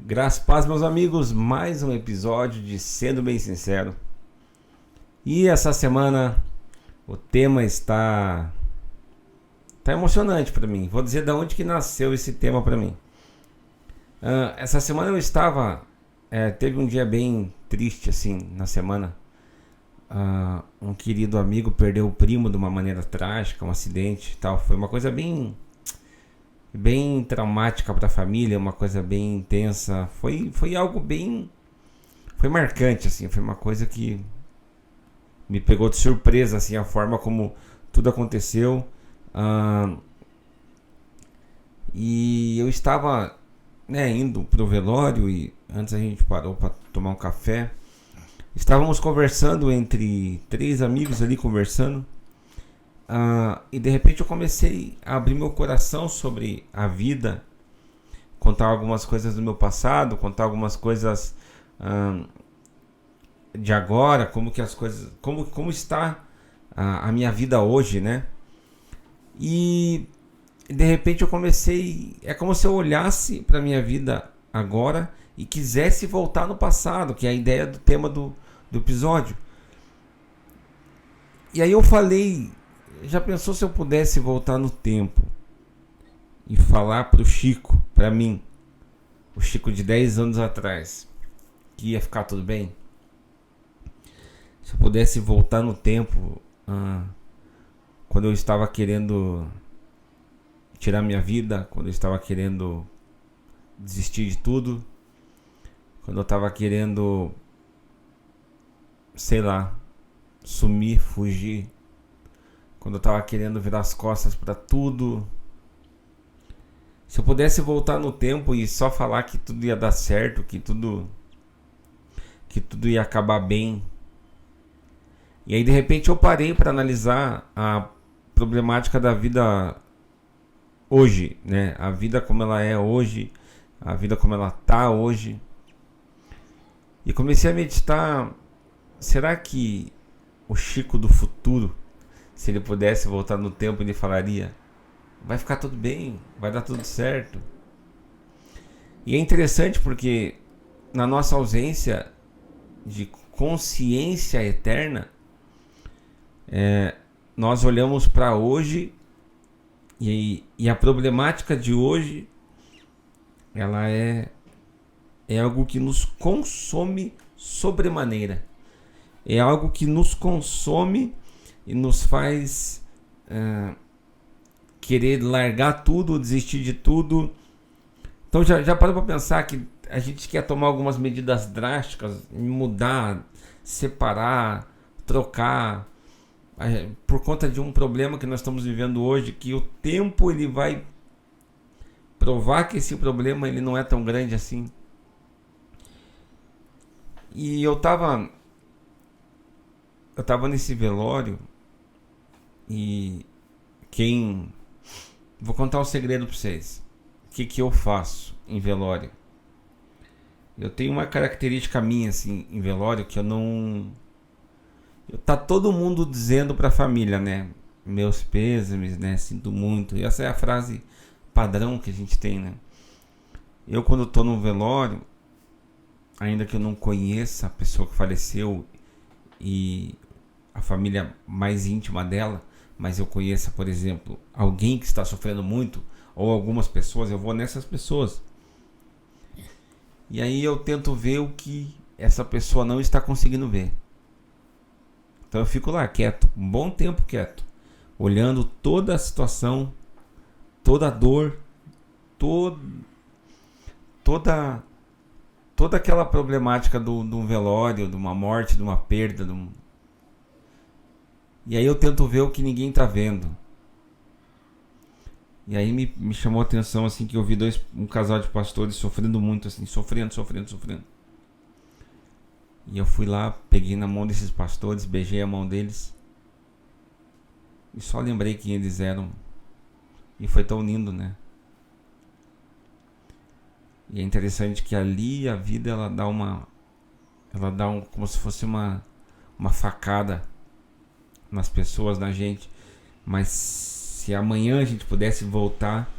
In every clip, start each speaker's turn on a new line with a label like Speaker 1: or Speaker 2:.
Speaker 1: Graças a paz, meus amigos, mais um episódio de Sendo Bem Sincero. E essa semana o tema tá emocionante para mim. Vou dizer de onde que nasceu esse tema para mim. Essa semana eu estava teve um dia bem triste assim na semana. Um querido amigo perdeu o primo de uma maneira trágica, um acidente, e tal. Foi uma coisa bem traumática para a família, uma coisa bem intensa. Foi algo bem, foi marcante assim, foi uma coisa que me pegou de surpresa assim a forma como tudo aconteceu. Ah, e eu estava, indo pro velório e antes a gente parou para tomar um café. Estávamos conversando entre três amigos ali conversando. E de repente eu comecei a abrir meu coração sobre a vida, contar algumas coisas do meu passado, contar algumas coisas de agora, como que as coisas, como está a minha vida hoje, né? E de repente eu comecei, é como se eu olhasse para minha vida agora e quisesse voltar no passado, que é a ideia do tema do episódio. E aí eu falei, já pensou se eu pudesse voltar no tempo e falar pro Chico, pra mim, o Chico de 10 anos atrás, que ia ficar tudo bem? Se eu pudesse voltar no tempo, quando eu estava querendo tirar minha vida, quando eu estava querendo desistir de tudo, quando eu estava querendo, sei lá, sumir, fugir, quando eu estava querendo virar as costas para tudo. Se eu pudesse voltar no tempo e só falar que tudo ia dar certo, que tudo ia acabar bem. E aí de repente eu parei para analisar a problemática da vida hoje, né? A vida como ela é hoje, a vida como ela tá hoje. E comecei a meditar, será que o Chico do futuro, se ele pudesse voltar no tempo, ele falaria: vai ficar tudo bem, vai dar tudo certo? E é interessante porque na nossa ausência de consciência eterna, nós olhamos para hoje e a problemática de hoje ela é algo que nos consome sobremaneira. É algo que nos consome e nos faz querer largar tudo, desistir de tudo. Então já parou para pensar que a gente quer tomar algumas medidas drásticas, mudar, separar, trocar, por conta de um problema que nós estamos vivendo hoje, que o tempo ele vai provar que esse problema ele não é tão grande assim. E eu tava nesse velório e vou contar um segredo para vocês. O que eu faço em velório? Eu tenho uma característica minha assim em velório que eu não. Tá todo mundo dizendo pra família, né? Meus pêsames, né? Sinto muito. E essa é a frase padrão que a gente tem, né? Eu quando tô no velório, ainda que eu não conheça a pessoa que faleceu e a família mais íntima dela, mas eu conheça, por exemplo, alguém que está sofrendo muito, ou algumas pessoas, eu vou nessas pessoas. E aí eu tento ver o que essa pessoa não está conseguindo ver. Então eu fico lá quieto, um bom tempo quieto, olhando toda a situação, toda a dor, toda aquela problemática de um velório, de uma morte, de uma perda. E aí eu tento ver o que ninguém tá vendo. E aí me chamou a atenção assim que eu vi um casal de pastores sofrendo muito, assim, sofrendo. E eu fui lá, peguei na mão desses pastores, beijei a mão deles. E só lembrei quem eles eram. E foi tão lindo, né? E é interessante que ali a vida ela dá como se fosse uma facada nas pessoas, na gente. Mas se amanhã a gente pudesse voltar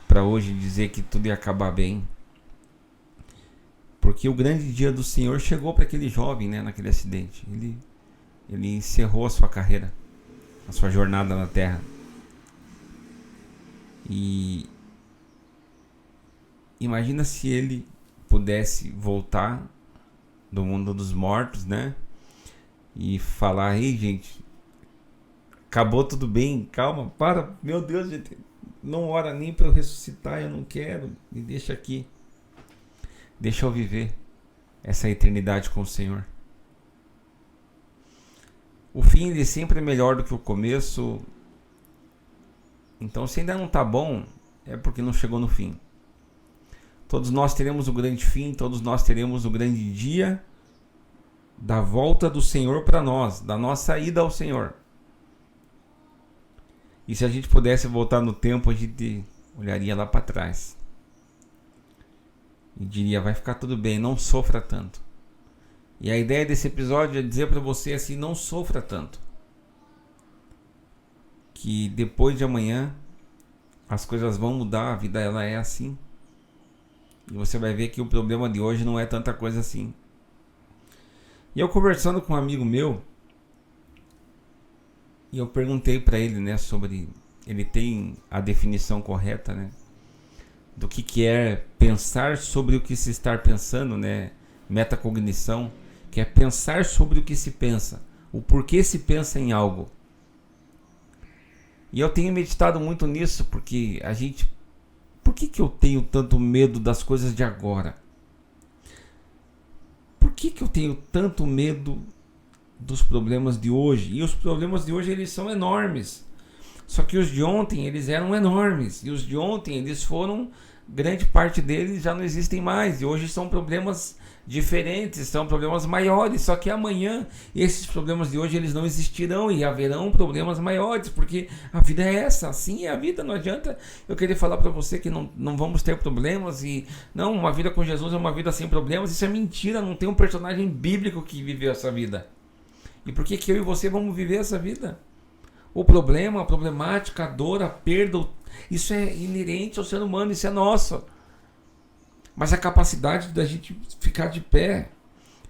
Speaker 1: para hoje e dizer que tudo ia acabar bem, Porque o grande dia do Senhor chegou para aquele jovem, né, naquele acidente. Ele encerrou a sua carreira, a sua jornada na Terra. E imagina se ele pudesse voltar do mundo dos mortos, né? E falar: ei, gente, acabou tudo bem, calma, para, meu Deus, gente, não ora nem para eu ressuscitar, eu não quero, me deixa aqui, deixa eu viver essa eternidade com o Senhor. O fim, ele sempre é melhor do que o começo. Então, se ainda não está bom, é porque não chegou no fim. Todos nós teremos o grande fim, todos nós teremos o grande dia da volta do Senhor para nós, da nossa ida ao Senhor. E se a gente pudesse voltar no tempo, a gente olharia lá para trás e diria: vai ficar tudo bem, não sofra tanto. E a ideia desse episódio é dizer para você assim: não sofra tanto, que depois de amanhã as coisas vão mudar, a vida ela é assim. E você vai ver que o problema de hoje não é tanta coisa assim. E eu conversando com um amigo meu, e eu perguntei para ele, né, sobre... Ele tem a definição correta, né, do que é pensar sobre o que se está pensando, né, metacognição, que é pensar sobre o que se pensa, o porquê se pensa em algo. E eu tenho meditado muito nisso, porque a gente... Por que eu tenho tanto medo das coisas de agora? Por que eu tenho tanto medo dos problemas de hoje? E os problemas de hoje, eles são enormes. Só que os de ontem, eles eram enormes. E os de ontem, eles foram... Grande parte deles já não existem mais. E hoje são problemas diferentes, são problemas maiores. Só que amanhã, esses problemas de hoje, eles não existirão. E haverão problemas maiores. Porque a vida é essa. Assim é a vida. Não adianta eu querer falar para você que não vamos ter problemas. E não, uma vida com Jesus é uma vida sem problemas. Isso é mentira. Não tem um personagem bíblico que viveu essa vida. E por que eu e você vamos viver essa vida? O problema, a problemática, a dor, a perda, isso é inerente ao ser humano, isso é nosso. Mas a capacidade da gente ficar de pé,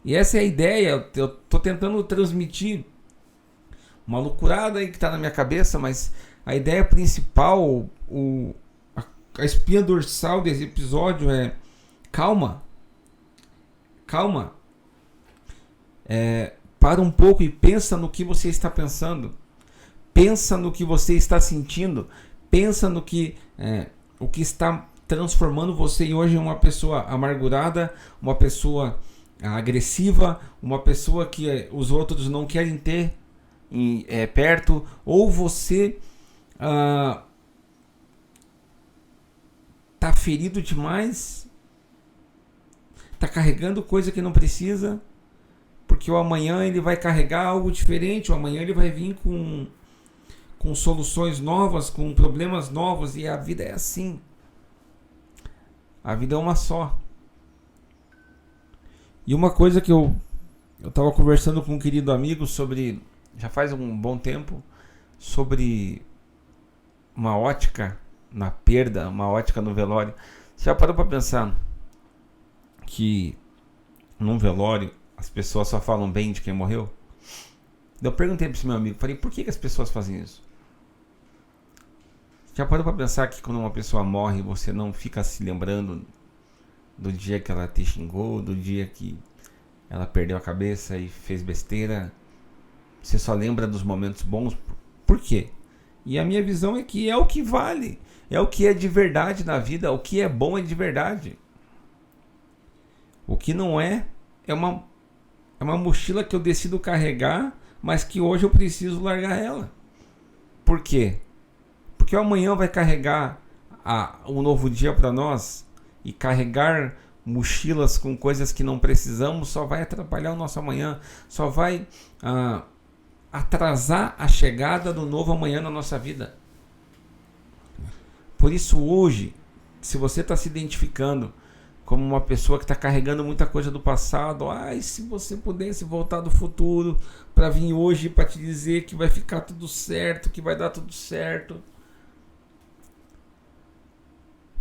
Speaker 1: e essa é a ideia, eu estou tentando transmitir uma loucurada aí que está na minha cabeça, mas a ideia principal, a espinha dorsal desse episódio é: calma, calma, para um pouco e pensa no que você está pensando. Pensa no que você está sentindo. Pensa no que o que está transformando você hoje em uma pessoa amargurada, uma pessoa agressiva, uma pessoa que os outros não querem ter perto, ou você tá ferido demais, tá carregando coisa que não precisa, porque o amanhã ele vai carregar algo diferente, o amanhã ele vai vir com soluções novas, com problemas novos, e a vida é assim. A vida é uma só. E uma coisa que eu estava conversando com um querido amigo sobre, já faz um bom tempo, sobre uma ótica na perda, uma ótica no velório. Você já parou para pensar que num velório as pessoas só falam bem de quem morreu? Eu perguntei para esse meu amigo, falei: por que as pessoas fazem isso? Já parou para pensar que quando uma pessoa morre, você não fica se lembrando do dia que ela te xingou, do dia que ela perdeu a cabeça e fez besteira? Você só lembra dos momentos bons. Por quê? E a minha visão é que é o que vale, é o que é de verdade na vida, o que é bom é de verdade. O que não é uma mochila que eu decido carregar, mas que hoje eu preciso largar ela. Por quê? Porque o amanhã vai carregar um novo dia para nós, e carregar mochilas com coisas que não precisamos só vai atrapalhar o nosso amanhã, só vai atrasar a chegada do novo amanhã na nossa vida. Por isso hoje, se você está se identificando como uma pessoa que está carregando muita coisa do passado, se você pudesse voltar do futuro para vir hoje para te dizer que vai ficar tudo certo, que vai dar tudo certo.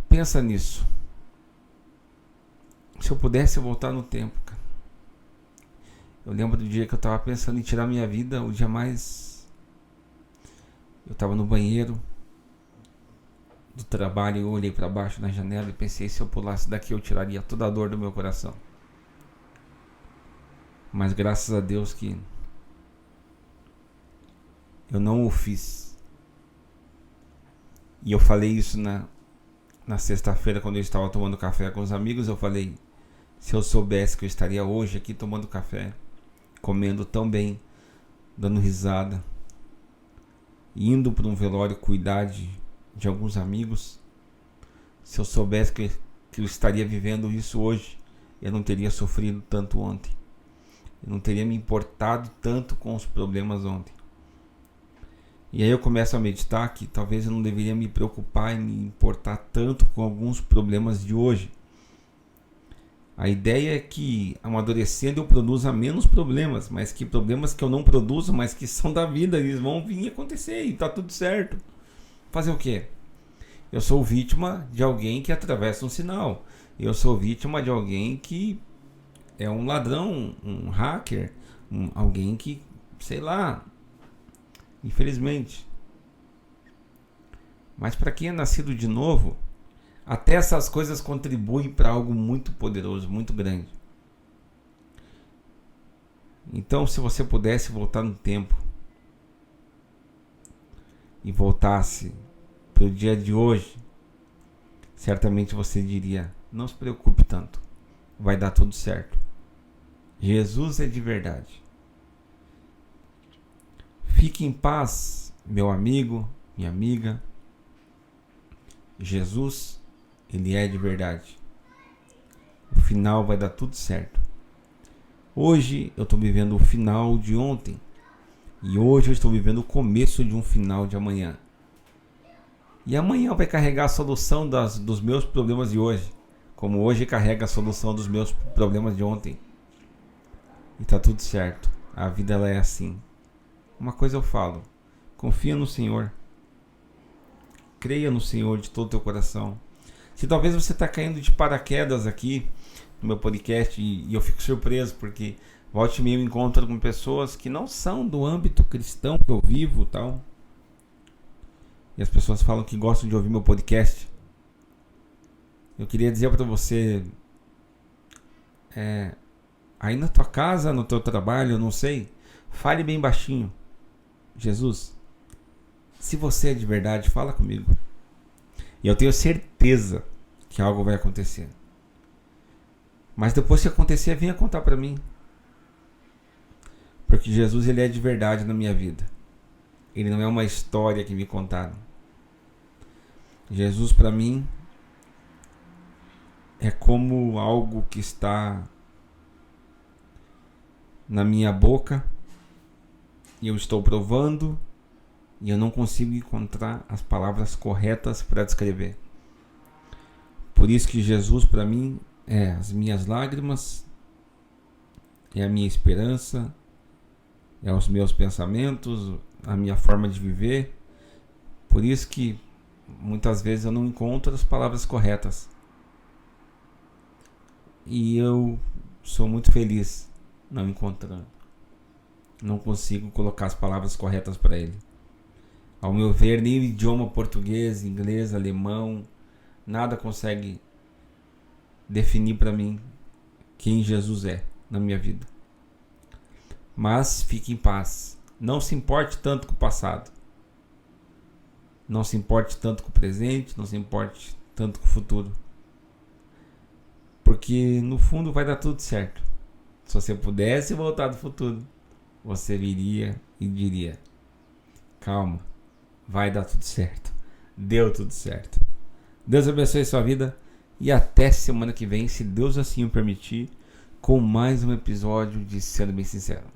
Speaker 1: Pensa nisso. Se eu pudesse voltar no tempo, cara. Eu lembro do dia que eu tava pensando em tirar minha vida, o dia mais... Eu tava no banheiro do trabalho, eu olhei pra baixo na janela e pensei, se eu pulasse daqui eu tiraria toda a dor do meu coração. Mas graças a Deus que eu não o fiz. E eu falei isso na sexta-feira, quando eu estava tomando café com os amigos. Eu falei, se eu soubesse que eu estaria hoje aqui tomando café, comendo tão bem, dando risada, indo para um velório cuidar de alguns amigos, se eu soubesse que eu estaria vivendo isso hoje, eu não teria sofrido tanto ontem. Eu não teria me importado tanto com os problemas ontem. E aí eu começo a meditar que talvez eu não deveria me preocupar e me importar tanto com alguns problemas de hoje. A ideia é que amadurecendo eu produza menos problemas, mas que problemas que eu não produzo, mas que são da vida, eles vão vir acontecer e tá tudo certo. Fazer o quê? Eu sou vítima de alguém que atravessa um sinal. Eu sou vítima de alguém que é um ladrão, um hacker, alguém que, sei lá, infelizmente. Mas para quem é nascido de novo, até essas coisas contribuem para algo muito poderoso, muito grande. Então, se você pudesse voltar no tempo e voltasse para o dia de hoje, certamente você diria, não se preocupe tanto, vai dar tudo certo. Jesus é de verdade. Fique em paz, meu amigo, minha amiga. Jesus, ele é de verdade. O final vai dar tudo certo. Hoje eu estou vivendo o final de ontem. E hoje eu estou vivendo o começo de um final de amanhã. E amanhã vai carregar a solução dos meus problemas de hoje, como hoje carrega a solução dos meus problemas de ontem. E tá tudo certo. A vida ela é assim. Uma coisa eu falo, confia no Senhor. Creia no Senhor de todo o teu coração. Se talvez você está caindo de paraquedas aqui no meu podcast e eu fico surpreso porque volte e meia eu encontro com pessoas que não são do âmbito cristão que eu vivo e tal. E as pessoas falam que gostam de ouvir meu podcast. Eu queria dizer para você, aí na tua casa, no teu trabalho, eu não sei, fale bem baixinho. Jesus, se você é de verdade, fala comigo. E eu tenho certeza que algo vai acontecer. Mas depois que acontecer, venha contar para mim. Porque Jesus, ele é de verdade na minha vida. Ele não é uma história que me contaram. Jesus para mim é como algo que está na minha boca e eu estou provando e eu não consigo encontrar as palavras corretas para descrever. Por isso que Jesus para mim é as minhas lágrimas, é a minha esperança, é os meus pensamentos, a minha forma de viver. Por isso que muitas vezes eu não encontro as palavras corretas. E eu sou muito feliz não encontrando. Não consigo colocar as palavras corretas para ele. Ao meu ver, nem o idioma português, inglês, alemão, nada consegue definir para mim quem Jesus é na minha vida. Mas fique em paz. Não se importe tanto com o passado. Não se importe tanto com o presente. Não se importe tanto com o futuro. Porque no fundo vai dar tudo certo. Se você pudesse voltar do futuro, você viria e diria: calma, vai dar tudo certo. Deu tudo certo. Deus abençoe sua vida e até semana que vem, se Deus assim o permitir, com mais um episódio de Sendo Bem Sincero.